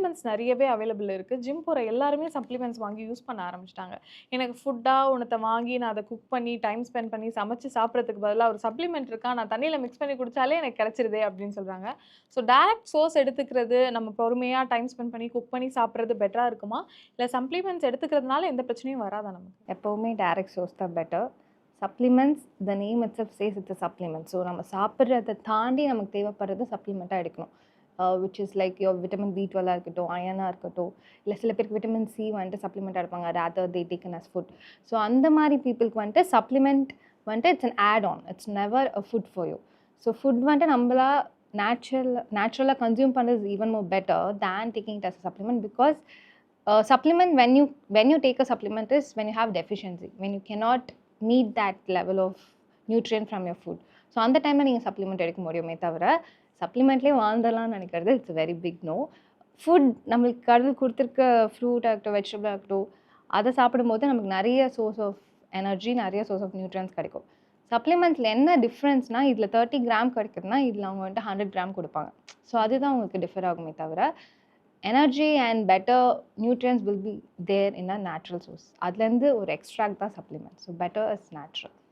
Supplements நெறையவே available இருக்கு. Gym போற எல்லாருமே சப்ளிமெண்ட்ஸ் வாங்கி யூஸ் பண்ண ஆரம்பிச்சுட்டாங்க. எனக்கு ஃபுட்டா ஒன்னத்த வாங்கி நான் அத குக் பண்ணி, டைம் ஸ்பெண்ட் பண்ணி சமைச்சு சாப்பிடுறதுக்கு பதிலா ஒரு சப்ளிமெண்ட் இருக்கா, நான் தண்ணீல மிக்ஸ் பண்ணி குடிச்சாலே எனக்கு கிடைச்சிருதே அப்படின்னு சொல்றாங்க. ஸோ டைரக்ட் சோர்ஸ் எடுத்துக்கிறது, நம்ம பொறுமையா டைம் ஸ்பெண்ட் பண்ணி குக் பண்ணி சாப்பிடுறது பெட்டரா இருக்குமா? இல்ல சப்ளிமெண்ட்ஸ் எடுத்துக்கிறதுனால எந்த பிரச்சனையும் வராதா நமக்கு? எப்பவுமே டைரக்ட் சோர்ஸ் தான் better. Supplements the name itself says it's a supplement. So நம்ம சாப்பிட்றத தாண்டி நமக்கு தேவைப்படுறது சப்ளிமெண்ட்டாக எடுக்கணும். Which is like your vitamin பி12 இருக்கட்டும், அயனாக இருக்கட்டும், இல்லை சில பேருக்கு விட்டமின் சி வந்துட்டு சப்ளிமெண்ட்டாக எடுப்பாங்க. Rather they taken as food. So அந்த மாதிரி பீப்புளுக்கு வந்துட்டு சப்ளிமெண்ட் வந்துட்டு it's an add on. It's never a food for you. So food வந்துட்டு நம்மளா நேச்சுரலாக கன்சியூம் பண்ணுறது is even more better than taking it as a supplement. Because supplement when you take a supplement is when you have deficiency, when you cannot meet that level of nutrient from your food. So அந்த டைமில் நீங்கள் supplement எடுக்க முடியுமே தவிர சப்ளிமெண்ட்லேயே வாழ்ந்துடலாம்னு நினைக்கிறது it's very big no. Food நம்மளுக்கு கடவுள் கொடுத்துருக்க ஃப்ரூட்டாக இருக்கட்டும், வெஜிடபிளாக இருக்கட்டும், அதை சாப்பிடும்போது நமக்கு நிறைய சோர்ஸ் ஆஃப் எனர்ஜி, நிறைய சோர்ஸ் ஆஃப் நியூட்ரியன்ஸ் கிடைக்கும். சப்ளிமெண்ட்ஸில் என்ன டிஃப்ரென்ஸ்னால் இதில் 30 கிராம் கிடைக்குதுன்னா இதில் அவங்க வந்துட்டு 100 கிராம் கொடுப்பாங்க. ஸோ அதுதான் உங்களுக்கு டிஃபர் ஆகுமே தவிர energy and better nutrients will be there in a natural source. அதுலேருந்து ஒரு எக்ஸ்ட்ராக்ட் தான் supplement. So better is natural.